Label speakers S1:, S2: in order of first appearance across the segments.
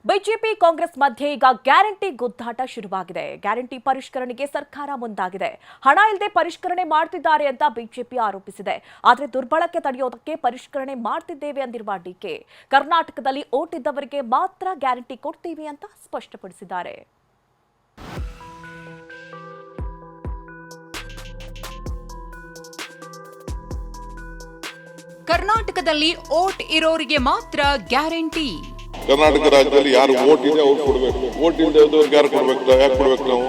S1: BJP Congress ಮಧ್ಯೆ ಈಗ guarantee ಗುದ್ದಾಟ ಶುರುವಾಗಿದೆ. ಗ್ಯಾರಂಟಿ ಪರಿಷ್ಕರಣೆಗೆ ಸರ್ಕಾರ ಮುಂದಾಗಿದೆ. ಹಣ ಇಲ್ಲದೆ ಪರಿಷ್ಕರಣೆ ಮಾಡ್ತಿದ್ದಾರೆ ಅಂತ ಬಿಜೆಪಿ ಆರೋಪಿಸಿದೆ. ಆದರೆ ದುರ್ಬಳಕೆ ತಡೆಯೋದಕ್ಕೆ ಪರಿಷ್ಕರಣೆ ಮಾಡ್ತಿದ್ದೇವೆ ಅಂದಿರುವ ಡಿಕೆ ಕರ್ನಾಟಕದಲ್ಲಿ ಓಟ್ ಇದ್ದವರಿಗೆ ಮಾತ್ರ ಗ್ಯಾರಂಟಿ ಕೊಡ್ತೀವಿ ಅಂತ ಸ್ಪಷ್ಟಪಡಿಸಿದ್ದಾರೆ.
S2: ಕರ್ನಾಟಕದಲ್ಲಿ ಓಟ್ ಇರೋರಿಗೆ ಮಾತ್ರ ಗ್ಯಾರಂಟಿ.
S3: ಕರ್ನಾಟಕ ರಾಜ್ಯದಲ್ಲಿ ಯಾರು ಓಟ್ ಇದೆ ಅವ್ರು ಕೊಡಬೇಕು, ಓಟ್ ಇಲ್ಲದವ್ರಿಗೆ ಯಾರು ಕೊಡಬೇಕು, ಯಾಕೆ ಕೊಡಬೇಕು ನಾವು?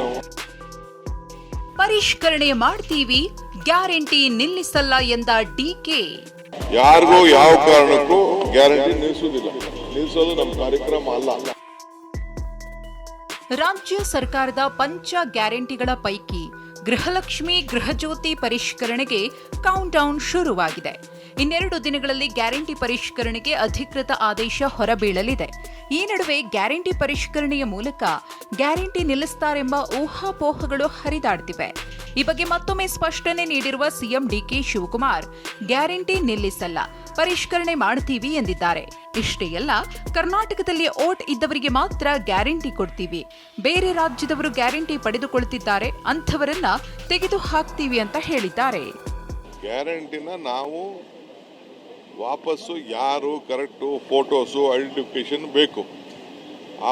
S2: ಪರಿಷ್ಕರಣೆ ಮಾಡ್ತೀವಿ, ಗ್ಯಾರಂಟಿ ನಿಲ್ಲಿಸಲ್ಲ ಎಂದ ಡಿಕೆ.
S3: ಯಾರಿಗೂ ಯಾವ ಕಾರಣಕ್ಕೂ ಗ್ಯಾರಂಟಿ ನಿಲ್ಲಿಸುವುದಿಲ್ಲ, ನಿಲ್ಲಿಸೋದು ನಮ್ಮ ಕಾರ್ಯಕ್ರಮ ಅಲ್ಲ.
S2: ರಾಜ್ಯ ಸರ್ಕಾರದ ಪಂಚ ಗ್ಯಾರಂಟಿಗಳ ಪೈಕಿ ಗೃಹಲಕ್ಷ್ಮಿ ಗೃಹಜ್ಯೋತಿ ಪರಿಷ್ಕರಣೆಗೆ ಕೌಂಟ್ ಡೌನ್ ಶುರುವಾಗಿದೆ. ಇನ್ನೆರಡು ದಿನಗಳಲ್ಲಿ ಗ್ಯಾರಂಟಿ ಪರಿಷ್ಕರಣೆಗೆ ಅಧಿಕೃತ ಆದೇಶ ಹೊರಬೀಳಲಿದೆ. ಈ ನಡುವೆ ಗ್ಯಾರಂಟಿ ಪರಿಷ್ಕರಣೆಯ ಮೂಲಕ ಗ್ಯಾರಂಟಿ ನಿಲ್ಲಿಸುತ್ತಾರೆಂಬ ಊಹಾಪೋಹಗಳು ಹರಿದಾಡ್ತಿವೆ. ಈ ಬಗ್ಗೆ ಮತ್ತೊಮ್ಮೆ ಸ್ಪಷ್ಟನೆ ನೀಡಿರುವ ಸಿಎಂ ಡಿಕೆ ಶಿವಕುಮಾರ್ ಗ್ಯಾರಂಟಿ ನಿಲ್ಲಿಸಲ್ಲ, ಪರಿಷ್ಕರಣೆ ಮಾಡ್ತೀವಿ ಎಂದಿದ್ದಾರೆ. ಇಷ್ಟೇ ಅಲ್ಲ, ಕರ್ನಾಟಕದಲ್ಲಿ ಓಟ್ ಇದ್ದವರಿಗೆ ಮಾತ್ರ ಗ್ಯಾರಂಟಿ ಕೊಡ್ತೀವಿ, ಬೇರೆ ರಾಜ್ಯದವರು ಗ್ಯಾರಂಟಿ ಪಡೆದುಕೊಳ್ತಿದ್ದಾರೆ, ಅಂಥವರನ್ನ ತೆಗೆದು ಹಾಕ್ತೀವಿ ಅಂತ ಹೇಳಿದ್ದಾರೆ.
S3: ಗ್ಯಾರಂಟಿನ ನಾವು ವಾಪಸ್ಸು ಯಾರು ಕರೆಕ್ಟು ಫೋಟೋಸು ಐಡೆಂಟಿಫಿಕೇಶನ್ ಬೇಕು.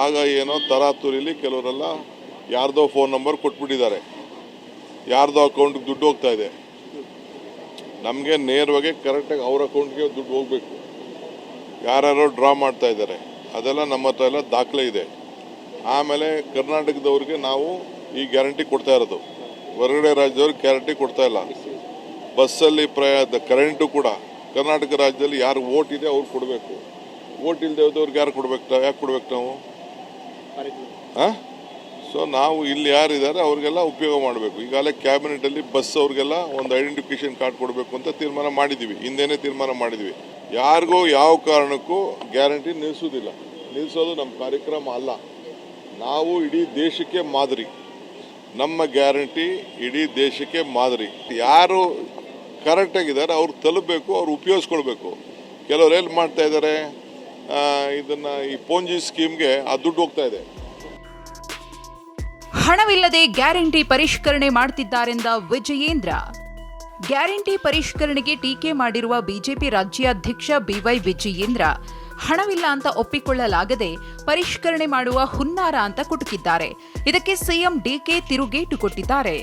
S3: ಆಗ ಏನೋ ತರಾತುರಿಲಿ ಕೆಲವರೆಲ್ಲ ಯಾರ್ದೋ ಫೋನ್ ನಂಬರ್ ಕೊಟ್ಬಿಟ್ಟಿದ್ದಾರೆ, ಯಾರ್ದೋ ಅಕೌಂಟ್ಗೆ ದುಡ್ಡು ಹೋಗ್ತಾ ಇದೆ. ನಮಗೆ ನೇರವಾಗಿ ಕರೆಕ್ಟಾಗಿ ಅವ್ರ ಅಕೌಂಟ್ಗೆ ದುಡ್ಡು ಹೋಗಬೇಕು. ಯಾರ್ಯಾರೋ ಡ್ರಾ ಮಾಡ್ತಾ ಇದ್ದಾರೆ, ಅದೆಲ್ಲ ನಮ್ಮ ಹತ್ರ ಎಲ್ಲ ದಾಖಲೆ ಇದೆ. ಆಮೇಲೆ ಕರ್ನಾಟಕದವ್ರಿಗೆ ನಾವು ಈ ಗ್ಯಾರಂಟಿ ಕೊಡ್ತಾ ಇರೋದು, ಹೊರಗಡೆ ರಾಜ್ಯದವ್ರಿಗೆ ಗ್ಯಾರಂಟಿ ಕೊಡ್ತಾ ಇಲ್ಲ. ಬಸ್ಸಲ್ಲಿ ಕರೆಂಟು ಕೂಡ ಕರ್ನಾಟಕ ರಾಜ್ಯದಲ್ಲಿ ಯಾರು ಓಟ್ ಇದೆ ಅವ್ರು ಕೊಡಬೇಕು, ಓಟ್ ಇಲ್ಲದೆ ಹೋದವ್ರಿಗೆ ಯಾರು ಕೊಡ್ಬೇಕು, ಯಾಕೆ ಕೊಡ್ಬೇಕು ನಾವು? ಸೊ ನಾವು ಇಲ್ಲಿ ಯಾರಿದ್ದಾರೆ ಅವ್ರಿಗೆಲ್ಲ ಉಪಯೋಗ ಮಾಡಬೇಕು. ಈಗಾಗಲೇ ಕ್ಯಾಬಿನೆಟಲ್ಲಿ ಬಸ್ ಅವ್ರಿಗೆಲ್ಲ ಒಂದು ಐಡೆಂಟಿಫಿಕೇಶನ್ ಕಾರ್ಡ್ ಕೊಡಬೇಕು ಅಂತ ತೀರ್ಮಾನ ಮಾಡಿದ್ದೀವಿ, ಹಿಂದೆನೇ ತೀರ್ಮಾನ ಮಾಡಿದ್ವಿ. ಯಾರಿಗೂ ಯಾವ ಕಾರಣಕ್ಕೂ ಗ್ಯಾರಂಟಿ ನಿಲ್ಲಿಸೋದಿಲ್ಲ, ನಿಲ್ಲಿಸೋದು ನಮ್ಮ ಕಾರ್ಯಕ್ರಮ ಅಲ್ಲ. ನಾವು ಇಡೀ ದೇಶಕ್ಕೆ ಮಾದರಿ, ನಮ್ಮ ಗ್ಯಾರಂಟಿ ಇಡೀ ದೇಶಕ್ಕೆ ಮಾದರಿ. ಯಾರು ಕರೆಕ್ಟಾಗಿದ್ದಾರೆ ಅವ್ರು ತಲುಪಬೇಕು, ಅವ್ರು ಉಪಯೋಗಿಸ್ಕೊಳ್ಬೇಕು. ಕೆಲವ್ರು ಏನು ಮಾಡ್ತಾ ಇದ್ದಾರೆ, ಇದನ್ನು ಈ ಪೋಂಜಿ ಸ್ಕೀಮ್ಗೆ ಆ ದುಡ್ಡು ಹೋಗ್ತಾ ಇದೆ.
S2: ಹಣವಿಲ್ಲದೆ ಗ್ಯಾರಂಟಿ ಪರಿಷ್ಕರಣೆ ಮಾಡ್ತಿದ್ದಾರೆಂದ ವಿಜಯೇಂದ್ರ. ಗ್ಯಾರಂಟಿ ಪರಿಷ್ಕರಣೆಗೆ ಟೀಕೆ ಮಾಡಿರುವ ಬಿಜೆಪಿ ರಾಜ್ಯಾಧ್ಯಕ್ಷ ಬಿವೈ ವಿಜಯೇಂದ್ರ ಹಣವಿಲ್ಲ ಅಂತ ಒಪ್ಪಿಕೊಳ್ಳಲಾಗದೆ ಪರಿಷ್ಕರಣೆ ಮಾಡುವ ಹುನ್ನಾರ ಅಂತ ಕುಟುಕಿದ್ದಾರೆ. ಇದಕ್ಕೆ ಸಿಎಂ ಡಿಕೆ ತಿರುಗೇಟು ಕೊಟ್ಟಿದ್ದಾರೆ.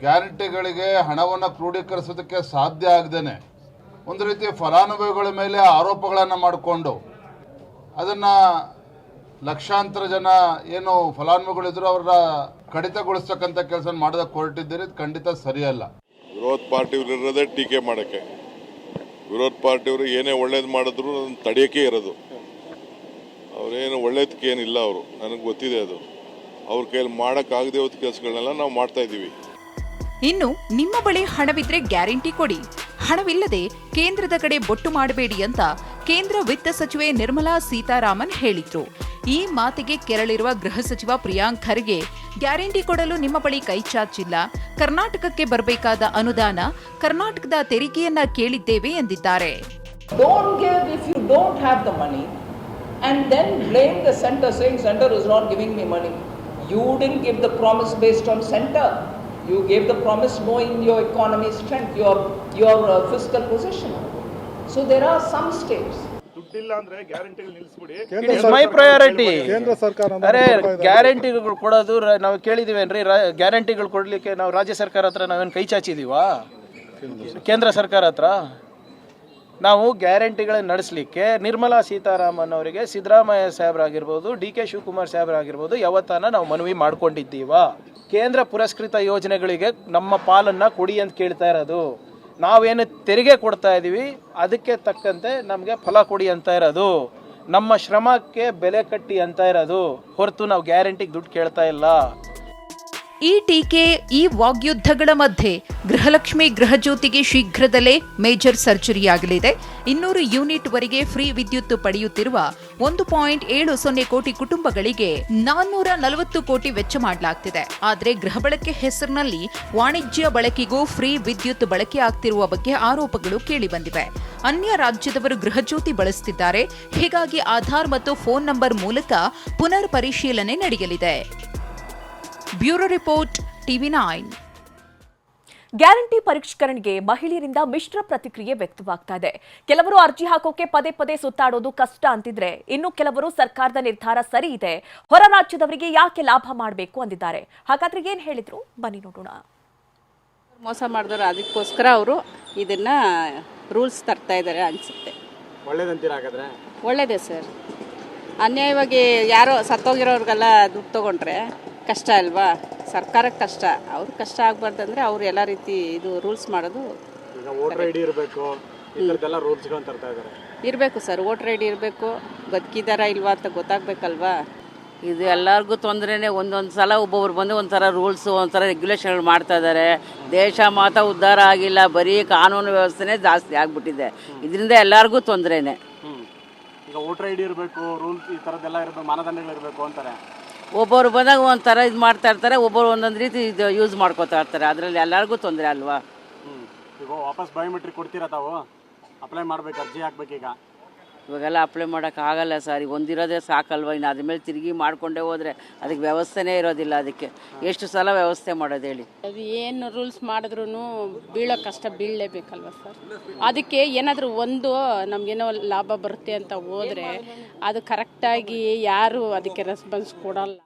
S4: ಗ್ಯಾರಂಟಿಗಳಿಗೆ ಹಣವನ್ನು ಕ್ರೋಢೀಕರಿಸೋದಕ್ಕೆ ಸಾಧ್ಯ ಆಗದೇನೆ ಒಂದು ರೀತಿ ಫಲಾನುಭವಿಗಳ ಮೇಲೆ ಆರೋಪಗಳನ್ನು ಮಾಡಿಕೊಂಡು ಅದನ್ನು ಲಕ್ಷಾಂತರ ಜನ ಏನು ಫಲಾನುಭವಿಗಳಿದ್ರು ಅವರ ಕಡಿತಗೊಳಿಸ್ತಕ್ಕಂಥ ಕೆಲಸ ಮಾಡೋದಕ್ಕೆ ಹೊರಟಿದ್ದೀರಿ. ಇದು ಖಂಡಿತ ಸರಿಯಲ್ಲ.
S3: ವಿರೋಧ ಪಾರ್ಟಿಯವರು ಇರೋದೇ ಟೀಕೆ ಮಾಡೋಕ್ಕೆ. ವಿರೋಧ ಪಾರ್ಟಿಯವರು ಏನೇ ಒಳ್ಳೇದು ಮಾಡಿದ್ರು ಅದನ್ನು ತಡೆಯೋಕ್ಕೆ ಇರೋದು. ಅವರೇನು ಒಳ್ಳೇದಕ್ಕೆ ಏನಿಲ್ಲ, ಅವರು ನನಗೆ ಗೊತ್ತಿದೆ. ಅದು ಅವ್ರ ಕೈಯಲ್ಲಿ ಮಾಡೋಕ್ಕಾಗದೆ ಹೋದ ಕೆಲಸಗಳನ್ನೆಲ್ಲ ನಾವು ಮಾಡ್ತಾ ಇದ್ದೀವಿ.
S2: ಇನ್ನು ನಿಮ್ಮ ಬಳಿ ಹಣವಿದ್ರೆ ಗ್ಯಾರಂಟಿ ಕೊಡಿ, ಹಣವಿಲ್ಲದೆ ಕೇಂದ್ರದ ಕಡೆ ಬೊಟ್ಟು ಮಾಡಬೇಡಿ ಅಂತ ಕೇಂದ್ರ ವಿತ್ತ ಸಚಿವೆ ನಿರ್ಮಲಾ ಸೀತಾರಾಮನ್ ಹೇಳಿದ್ರು. ಈ ಮಾತಿಗೆ ಕೆರಳಿರುವ ಗೃಹ ಸಚಿವ ಪ್ರಿಯಾಂಕ್ ಖರ್ಗೆ ಗ್ಯಾರಂಟಿ ಕೊಡಲು ನಿಮ್ಮ ಬಳಿ ಕೈ ಚಾಚಿಲ್ಲ, ಕರ್ನಾಟಕಕ್ಕೆ ಬರಬೇಕಾದ ಅನುದಾನ ಕರ್ನಾಟಕದ ತೆರಿಗೆಯನ್ನ ಕೇಳಿದ್ದೇವೆ ಎಂದಿದ್ದಾರೆ.
S5: Don't give if you don't have the money and then blame the center saying center is not giving me money. You didn't give the promise based on center. You gave the promise knowing your economy strength, your fiscal position. So there are some steps.
S6: ದುಡ್ಡಿಲ್ಲ ಅಂದ್ರೆ ಗ್ಯಾರಂಟಿಗಳು ನಿಲ್ಲಿಸ್ಬಿಡಿ.
S7: It is my priority. ಕೇಂದ್ರ ಸರ್ಕಾರ ಅರೆ ಗ್ಯಾರಂಟಿಗಳು ಕೊಡೋದು ನಾವು ಕೇಳಿದೀವೇನ್ರಿ? ಗ್ಯಾರಂಟಿಗಳು ಕೊಡ್ಲಿಕ್ಕೆ ನಾವು ರಾಜ್ಯ ಸರ್ಕಾರ ಹತ್ರ ನಾವೇನು ಕೈ ಚಾಚಿದೀವಾ? ಕೇಂದ್ರ ಸರ್ಕಾರ ಹತ್ರ ನಾವು ಗ್ಯಾರಂಟಿಗಳನ್ನ ನಡೆಸಲಿಕ್ಕೆ ನಿರ್ಮಲಾ ಸೀತಾರಾಮನ್ ಅವರಿಗೆ ಸಿದ್ದರಾಮಯ್ಯ ಸಾಹೇಬರಾಗಿರ್ಬೋದು, ಡಿಕೆ ಶಿವಕುಮಾರ್ ಸಾಹೇಬರಾಗಿರ್ಬೋದು ಯಾವತ್ತಾನ ನಾವು ಮನವಿ ಮಾಡ್ಕೊಂಡಿದ್ದೀವ. ಕೇಂದ್ರ ಪುರಸ್ಕೃತ ಯೋಜನೆಗಳಿಗೆ ನಮ್ಮ ಪಾಲನ್ನ ಕೊಡಿ ಅಂತ ಕೇಳ್ತಾ ಇರೋದು. ನಾವೇನು ತೆರಿಗೆ ಕೊಡ್ತಾ ಇದ್ದೀವಿ ಅದಕ್ಕೆ ತಕ್ಕಂತೆ ನಮಗೆ ಫಲ ಕೊಡಿ ಅಂತ ಇರೋದು, ನಮ್ಮ ಶ್ರಮಕ್ಕೆ ಬೆಲೆ ಕಟ್ಟಿ ಅಂತ ಇರೋದು ಹೊರತು ನಾವು ಗ್ಯಾರಂಟಿಗೆ ದುಡ್ಡು ಕೇಳ್ತಾ ಇಲ್ಲ.
S2: ಈ ಟೀಕೆ, ಈ ವಾಗ್ಯುದ್ಧಗಳ ಮಧ್ಯೆ ಗೃಹಲಕ್ಷ್ಮಿ ಗೃಹಜ್ಯೋತಿಗೆ ಶೀಘ್ರದಲ್ಲೇ ಮೇಜರ್ ಸರ್ಜರಿಯಾಗಲಿದೆ. 200 ಯೂನಿಟ್ ವರೆಗೆ ಫ್ರೀ ವಿದ್ಯುತ್ ಪಡೆಯುತ್ತಿರುವ 1.70 ಕೋಟಿ ಕುಟುಂಬಗಳಿಗೆ 440 ಕೋಟಿ ವೆಚ್ಚ ಮಾಡಲಾಗ್ತಿದೆ. ಆದರೆ ಗೃಹ ಬಳಕೆ ಹೆಸರಿನಲ್ಲಿ ವಾಣಿಜ್ಯ ಬಳಕೆಗೂ ಫ್ರೀ ವಿದ್ಯುತ್ ಬಳಕೆ ಆಗ್ತಿರುವ ಬಗ್ಗೆ ಆರೋಪಗಳು ಕೇಳಿಬಂದಿವೆ. ಅನ್ಯ ರಾಜ್ಯದವರು ಗೃಹಜ್ಯೋತಿ ಬಳಸುತ್ತಿದ್ದಾರೆ. ಹೀಗಾಗಿ ಆಧಾರ್ ಮತ್ತು ಫೋನ್ ನಂಬರ್ ಮೂಲಕ ಪುನರ್ ಪರಿಶೀಲನೆ ನಡೆಯಲಿದೆ. Bureau report, TV9.
S1: ಗ್ಯಾರಂಟಿ ಪರಿಷ್ಕರಣೆಗೆ ಮಹಿಳೆಯರಿಂದ ಮಿಶ್ರ ಪ್ರತಿಕ್ರಿಯೆ ವ್ಯಕ್ತವಾಗ್ತಾ ಇದೆ. ಕೆಲವರು ಅರ್ಜಿ ಹಾಕೋಕೆ ಪದೇ ಪದೇ ಸುತ್ತಾಡೋದು ಕಷ್ಟ ಅಂತಿದ್ರೆ, ಇನ್ನು ಕೆಲವರು ಸರ್ಕಾರದ ನಿರ್ಧಾರ ಸರಿ ಇದೆ, ಹೊರ ರಾಜ್ಯದವರಿಗೆ ಯಾಕೆ ಲಾಭ ಮಾಡಬೇಕು ಅಂದಿದ್ದಾರೆ. ಹಾಗಾದ್ರೆ ಏನ್ ಹೇಳಿದ್ರು ಬನ್ನಿ ನೋಡೋಣ.
S8: ಮೋಸ ಮಾಡಿದ್ರು, ಅದಕ್ಕೋಸ್ಕರ ಅವರು ಇದನ್ನ ರೂಲ್ಸ್ ತರ್ತಾ ಇದ್ದಾರೆ ಅನ್ಸುತ್ತೆ.
S7: ಒಳ್ಳೇದಂತೀರಾ ಹಾಗಾದ್ರೆ?
S8: ಒಳ್ಳೇದೇ ಸರ್. ಅನ್ಯಾಯವಾಗಿ ಯಾರೋ ಸತ್ತೋಗಿರೋರ್ಗೆಲ್ಲ ದುಡ್ಡು ತಗೊಂಡ್ರೆ ಕಷ್ಟ ಅಲ್ವಾ, ಸರ್ಕಾರಕ್ಕೆ ಕಷ್ಟ. ಅವ್ರು ಕಷ್ಟ ಆಗ್ಬಾರ್ದಂದ್ರೆ ಅವ್ರು ಎಲ್ಲ ರೀತಿ ಇದು ರೂಲ್ಸ್ ಮಾಡೋದು.
S7: ಈಗ ವೋಟರ್ ಐಡಿ ಇರಬೇಕು, ಇದರದೆಲ್ಲ ರೂಲ್ಸ್ಗಳನ್ನು ತರ್ತಾ ಇದ್ದಾರೆ.
S8: ಇರಬೇಕು ಸರ್, ವೋಟರ್ ಐಡಿ ಇರಬೇಕು, ಬದುಕಿದಾರ ಇಲ್ವಾ ಅಂತ ಗೊತ್ತಾಗಬೇಕಲ್ವಾ.
S9: ಇದು ಎಲ್ಲರಿಗೂ ತೊಂದರೆನೇ. ಒಂದೊಂದು ಸಲ ಒಬ್ಬೊಬ್ರು ಬಂದು ಒಂಥರ ರೂಲ್ಸು, ಒಂಥರ ರೆಗ್ಯುಲೇಷನ್ಗಳು ಮಾಡ್ತಾ ಇದ್ದಾರೆ. ದೇಶ ಮಾತ್ರ ಉದ್ಧಾರ ಆಗಿಲ್ಲ, ಬರೀ ಕಾನೂನು ವ್ಯವಸ್ಥೆನೇ ಜಾಸ್ತಿ ಆಗಿಬಿಟ್ಟಿದೆ. ಇದರಿಂದ ಎಲ್ಲರಿಗೂ ತೊಂದರೆನೇ.
S7: ಈಗ ವೋಟರ್ ಐಡಿ ಇರಬೇಕು, ರೂಲ್ಸ್ ಈ ಥರದ್ದೆಲ್ಲ ಇರಬೇಕು, ಮಾನದಂಡಗಳು ಇರಬೇಕು ಅಂತಾರೆ.
S9: ಒಬ್ಬರು ಬಂದಾಗ ಒಂಥರ ಇದು ಮಾಡ್ತಾ ಇರ್ತಾರೆ, ಒಬ್ಬರು ಒಂದೊಂದು ರೀತಿ ಇದು ಯೂಸ್ ಮಾಡ್ಕೋತಾ ಇರ್ತಾರೆ. ಅದರಲ್ಲಿ ಎಲ್ಲರಿಗೂ ತೊಂದರೆ ಅಲ್ವಾ.
S7: ಈಗ ವಾಪಸ್ ಬಯೋಮೆಟ್ರಿಕ್ ಕೊಡ್ತೀರಾ ತಾವು? ಅಪ್ಲೈ ಮಾಡ್ಬೇಕು, ಅರ್ಜಿ ಹಾಕ್ಬೇಕೀಗ.
S9: ಇವಾಗೆಲ್ಲ ಅಪ್ಲೈ ಮಾಡೋಕ್ಕಾಗಲ್ಲ ಸರ್. ಈಗ ಒಂದಿರೋದೇ ಸಾಕಲ್ವ, ಇನ್ನು ಅದ್ರ ಮೇಲೆ ತಿರುಗಿ ಮಾಡಿಕೊಂಡೇ ಹೋದರೆ ಅದಕ್ಕೆ ವ್ಯವಸ್ಥೆನೇ ಇರೋದಿಲ್ಲ. ಅದಕ್ಕೆ ಎಷ್ಟು ಸಲ ವ್ಯವಸ್ಥೆ ಮಾಡೋದು ಹೇಳಿ.
S10: ಅದು ಏನು ರೂಲ್ಸ್ ಮಾಡಿದ್ರೂ ಬೀಳೋ ಕಷ್ಟ ಬೀಳಲೇಬೇಕಲ್ವ ಸರ್. ಅದಕ್ಕೆ ಏನಾದರೂ ಒಂದು ನಮಗೇನೋ ಲಾಭ ಬರುತ್ತೆ ಅಂತ ಹೋದರೆ ಅದು ಕರೆಕ್ಟಾಗಿ ಯಾರು ಅದಕ್ಕೆ ರೆಸ್ಪಾನ್ಸ್ ಕೊಡಲ್ಲ.